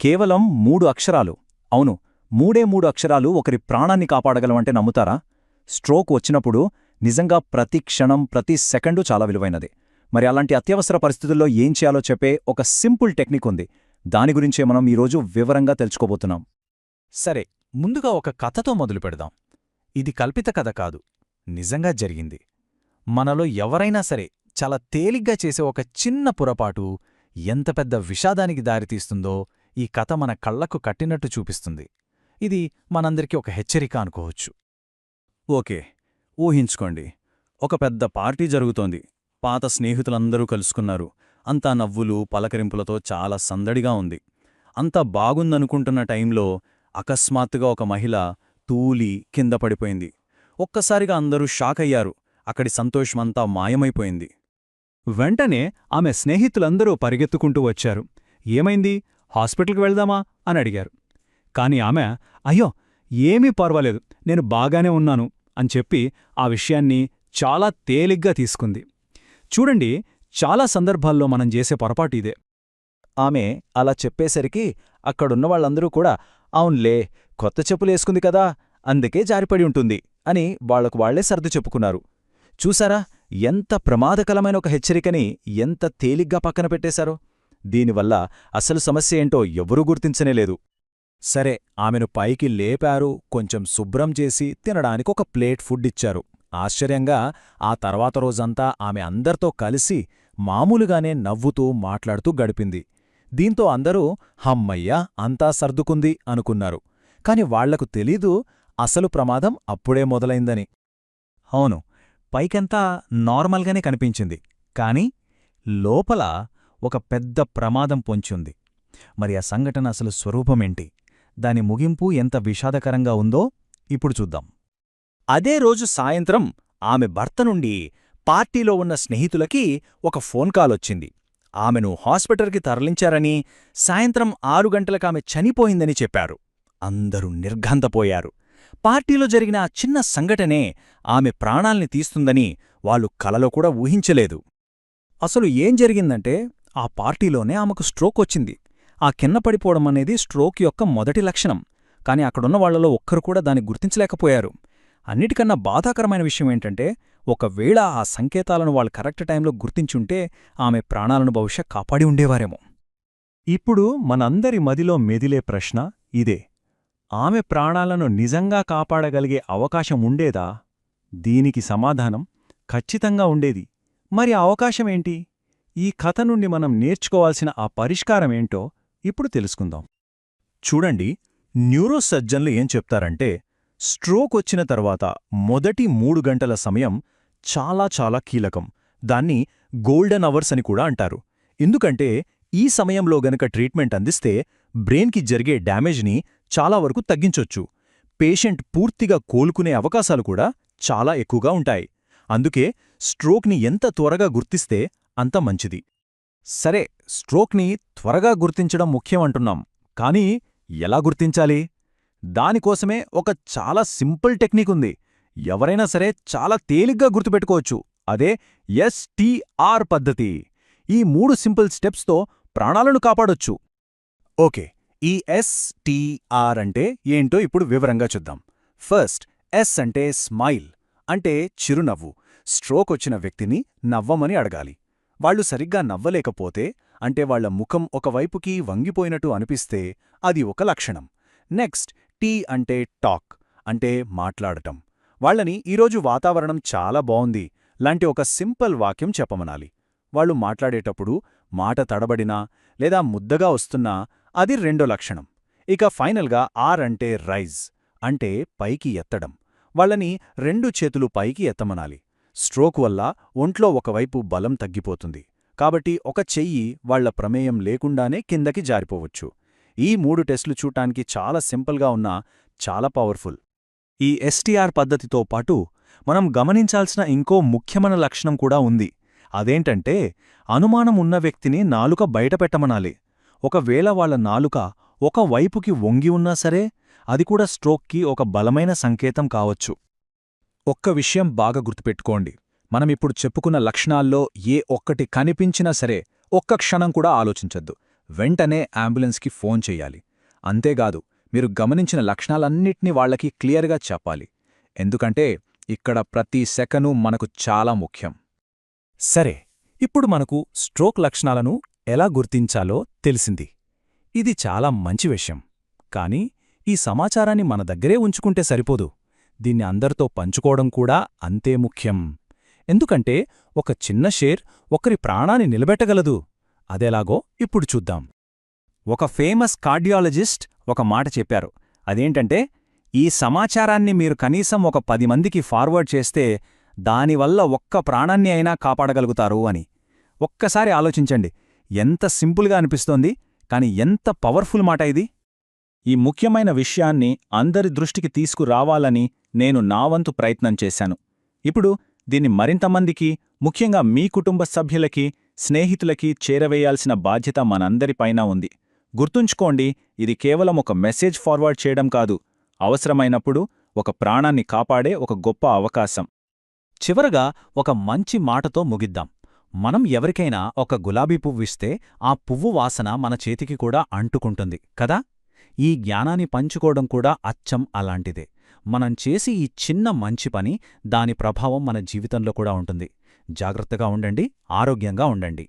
కేవలం 3 అక్షరాలు. అవును, మూడే అక్షరాలు ఒకరి ప్రాణాన్ని కాపాడగలవంటే నమ్ముతారా? స్ట్రోక్ వచ్చినప్పుడు నిజంగా ప్రతి క్షణం, ప్రతి సెకండు చాలా విలువైనది. మరి అలాంటి అత్యవసర పరిస్థితుల్లో ఏం చేయాలో చెప్పే ఒక సింపుల్ టెక్నిక్ ఉంది. దాని గురించే మనం ఈరోజు వివరంగా తెలుసుకోబోతున్నాం. సరే, ముందుగా ఒక కథతో మొదలు పెడదాం. ఇది కల్పిత కథ కాదు, నిజంగా జరిగింది. మనలో ఎవరైనా సరే చాలా తేలిగ్గా చేసే ఒక చిన్న పొరపాటు ఎంత పెద్ద విషాదానికి దారితీస్తుందో ఈ కథ మన కళ్లకు కట్టినట్టు చూపిస్తుంది. ఇది మనందరికీ ఒక హెచ్చరిక అనుకోవచ్చు. ఓకే, ఊహించుకోండి. ఒక పెద్ద పార్టీ జరుగుతోంది. పాత స్నేహితులందరూ కలుసుకున్నారు. అంతా నవ్వులు, పలకరింపులతో చాలా సందడిగా ఉంది. అంతా బాగుందనుకుంటున్న టైంలో అకస్మాత్తుగా ఒక మహిళ తూలి కింద పడిపోయింది. ఒక్కసారిగా అందరూ షాకయ్యారు. అక్కడి సంతోషమంతా మాయమైపోయింది. వెంటనే ఆమె స్నేహితులందరూ పరిగెత్తుకుంటూ వచ్చారు. ఏమైంది, హాస్పిటల్కి వెళ్దామా అని అడిగారు. కాని ఆమె, అయ్యో ఏమీ పర్వాలేదు, నేను బాగానే ఉన్నాను అని చెప్పి ఆ విషయాన్ని చాలా తేలిగ్గా తీసుకుంది. చూడండి, చాలా సందర్భాల్లో మనం చేసే పొరపాటు ఇదే. ఆమె అలా చెప్పేసరికి అక్కడున్నవాళ్లందరూ కూడా అవున్లే, కొత్త చెప్పులేసుకుంది కదా, అందుకే జారిపడి ఉంటుంది అని వాళ్లకు వాళ్లే సర్ది చెప్పుకున్నారు. చూసారా, ఎంత ప్రమాదకరమైన ఒక హెచ్చరికని ఎంత తేలిగ్గా పక్కన పెట్టేశారో. దీనివల్ల అసలు సమస్య ఏంటో ఎవరూ గుర్తించనేలేదు. సరే, ఆమెను పైకి లేపారు, కొంచెం శుభ్రం చేసి తినడానికి ఒక ప్లేట్ ఫుడ్ ఇచ్చారు. ఆశ్చర్యంగా ఆ తర్వాత రోజంతా ఆమె అందరితో కలిసి మామూలుగానే నవ్వుతూ మాట్లాడుతూ గడిపింది. దీంతో అందరూ హమ్మయ్యా, అంతా సర్దుకుంది అనుకున్నారు. కాని వాళ్లకు తెలీదు అసలు ప్రమాదం అప్పుడే మొదలైందని. అవును, పైకంతా నార్మల్గానే కనిపించింది, కాని లోపల ఒక పెద్ద ప్రమాదం పొంచుంది. మరి ఆ సంఘటన అసలు స్వరూపమేంటి, దాని ముగింపు ఎంత విషాదకరంగా ఉందో ఇప్పుడు చూద్దాం. అదే రోజు సాయంత్రం ఆమె భర్త నుండి పార్టీలో ఉన్న స్నేహితులకి ఒక ఫోన్ కాలొచ్చింది. ఆమెను హాస్పిటల్కి తరలించారని, సాయంత్రం 6 గంటలకామె చనిపోయిందని చెప్పారు. అందరూ నిర్ఘంతపోయారు. పార్టీలో జరిగిన ఆ చిన్న సంఘటనే ఆమె ప్రాణాల్ని తీస్తుందని వాళ్ళు కలలో కూడా ఊహించలేదు. అసలు ఏం జరిగిందంటే, ఆ పార్టీలోనే ఆమెకు స్ట్రోక్ వచ్చింది. ఆ కింద పడిపోవడం అనేది స్ట్రోక్ యొక్క మొదటి లక్షణం. కాని అక్కడున్న వాళ్లలో ఒక్కరు కూడా దాన్ని గుర్తించలేకపోయారు. అన్నిటికన్నా బాధాకరమైన విషయం ఏంటంటే, ఒకవేళ ఆ సంకేతాలను వాళ్ళు కరెక్ట్ టైంలో గుర్తించుంటే ఆమె ప్రాణాలను బహుశా కాపాడి ఉండేవారేమో. ఇప్పుడు మనందరి మదిలో మెదిలే ప్రశ్న ఇదే: ఆమె ప్రాణాలను నిజంగా కాపాడగలిగే అవకాశం ఉండేదా? దీనికి సమాధానం ఖచ్చితంగా ఉండేది. మరి ఆ అవకాశమేంటి? ఈ కథ నుండి మనం నేర్చుకోవాల్సిన ఆ పరిష్కారమేంటో ఇప్పుడు తెలుసుకుందాం. చూడండి, న్యూరోసర్జన్లు ఏం చెప్తారంటే, స్ట్రోక్ వచ్చిన తర్వాత మొదటి 3 గంటల సమయం చాలా చాలా కీలకం. దాన్ని గోల్డెన్ అవర్స్ అని కూడా అంటారు. ఎందుకంటే ఈ సమయంలో గనక ట్రీట్మెంట్ అందిస్తే బ్రెయిన్కి జరిగే డ్యామేజ్ని చాలా వరకు తగ్గించొచ్చు. పేషెంట్ పూర్తిగా కోలుకునే అవకాశాలు కూడా చాలా ఎక్కువగా ఉంటాయి. అందుకే స్ట్రోక్ని ఎంత త్వరగా గుర్తిస్తే అంత మంచిది. సరే, స్ట్రోక్ని త్వరగా గుర్తించడం ముఖ్యమంటున్నాం, కానీ ఎలా గుర్తించాలి? దానికోసమే ఒక చాలా సింపుల్ టెక్నిక్ ఉంది. ఎవరైనా సరే చాలా తేలిగ్గా గుర్తుపెట్టుకోవచ్చు. అదే STR పద్ధతి. ఈ 3 సింపుల్ స్టెప్స్తో ప్రాణాలను కాపాడొచ్చు. ఓకే, ఈ STR అంటే ఏంటో ఇప్పుడు వివరంగా చూద్దాం. ఫస్ట్, S అంటే స్మైల్, అంటే చిరునవ్వు. స్ట్రోక్ వచ్చిన వ్యక్తిని నవ్వమని అడగాలి. వాళ్లు సరిగ్గా నవ్వలేకపోతే, అంటే వాళ్ల ముఖం ఒకవైపుకి వంగిపోయినట్టు అనిపిస్తే అది ఒక లక్షణం. నెక్స్ట్, T అంటే టాక్, అంటే మాట్లాడటం. వాళ్లని ఈరోజు వాతావరణం చాలా బావుంది లాంటి ఒక సింపుల్ వాక్యం చెప్పమనాలి. వాళ్లు మాట్లాడేటప్పుడు మాట తడబడినా లేదా ముద్దగా వస్తున్నా అది రెండో లక్షణం. ఇక ఫైనల్గా R అంటే రైజ్, అంటే పైకి ఎత్తడం. వాళ్లని 2 చేతులు పైకి ఎత్తమనాలి. స్ట్రోక్ వల్ల ఒంట్లో ఒకవైపు బలం తగ్గిపోతుంది. కాబట్టి ఒక చెయ్యి వాళ్ల ప్రమేయం లేకుండానే కిందకి జారిపోవచ్చు. ఈ 3 టెస్టులు చూడటానికి చాలా సింపుల్గా ఉన్నా చాలా పవర్ఫుల్. ఈ STR పద్ధతితో పాటు మనం గమనించాల్సిన ఇంకో ముఖ్యమైన లక్షణం కూడా ఉంది. అదేంటంటే, అనుమానం ఉన్న వ్యక్తిని నాలుక బయటపెట్టమనాలి. ఒకవేళ వాళ్ల నాలుక ఒక వైపుకి వంగి ఉన్నా సరే, అది కూడా స్ట్రోక్కి ఒక బలమైన సంకేతం కావచ్చు. ఒక్క విషయం బాగా గుర్తుపెట్టుకోండి. మనమిప్పుడు చెప్పుకున్న లక్షణాల్లో ఏ ఒక్కటి కనిపించినా సరే ఒక్క క్షణం కూడా ఆలోచించొద్దు. వెంటనే అంబులెన్స్కి ఫోన్ చెయ్యాలి. అంతేగాదు, మీరు గమనించిన లక్షణాలన్నిటినీ వాళ్లకి క్లియర్గా చెప్పాలి. ఎందుకంటే ఇక్కడ ప్రతి సెకను మనకు చాలా ముఖ్యం. సరే, ఇప్పుడు మనకు స్ట్రోక్ లక్షణాలను ఎలా గుర్తించాలో తెలిసింది. ఇది చాలా మంచి విషయం. కానీ ఈ సమాచారాన్ని మన దగ్గరే ఉంచుకుంటే సరిపోదు. దీన్ని అందరితో పంచుకోవడం కూడా అంతే ముఖ్యం. ఎందుకంటే ఒక చిన్న షేర్ ఒకరి ప్రాణాన్ని నిలబెట్టగలదు. అదెలాగో ఇప్పుడు చూద్దాం. ఒక ఫేమస్ కార్డియాలజిస్ట్ ఒక మాట చెప్పారు. అదేంటంటే, ఈ సమాచారాన్ని మీరు కనీసం ఒక 10 మందికి ఫార్వర్డ్ చేస్తే దానివల్ల ఒక్క ప్రాణాన్ని అయినా కాపాడగలుగుతారు అని. ఒక్కసారి ఆలోచించండి. ఎంత సింపుల్గా అనిపిస్తోంది, కాని ఎంత పవర్ఫుల్ మాట ఇది. ఈ ముఖ్యమైన విషయాన్ని అందరి దృష్టికి తీసుకురావాలని నేను నా వంతు ప్రయత్నం చేశాను. ఇప్పుడు దీన్ని మరింతమందికి, ముఖ్యంగా మీ కుటుంబ సభ్యులకి, స్నేహితులకి చేరవేయాల్సిన బాధ్యత మనందరిపైన ఉంది. గుర్తుంచుకోండి, ఇది కేవలం ఒక మెసేజ్ ఫార్వర్డ్ చేయడం కాదు, అవసరమైనప్పుడు ఒక ప్రాణాన్ని కాపాడే ఒక గొప్ప అవకాశం. చివరగా ఒక మంచి మాటతో ముగిద్దాం. మనం ఎవరికైనా ఒక గులాబీ పువ్విస్తే ఆ పువ్వు వాసన మన చేతికి కూడా అంటుకుంటుంది కదా. ఈ జ్ఞానాన్ని పంచుకోవడం కూడా అచ్చం అలాంటిదే. మనం చేసి ఈ చిన్న మంచి పని, దాని ప్రభావం మన జీవితంలో కూడా ఉంటుంది. జాగ్రత్తగా ఉండండి, ఆరోగ్యంగా ఉండండి.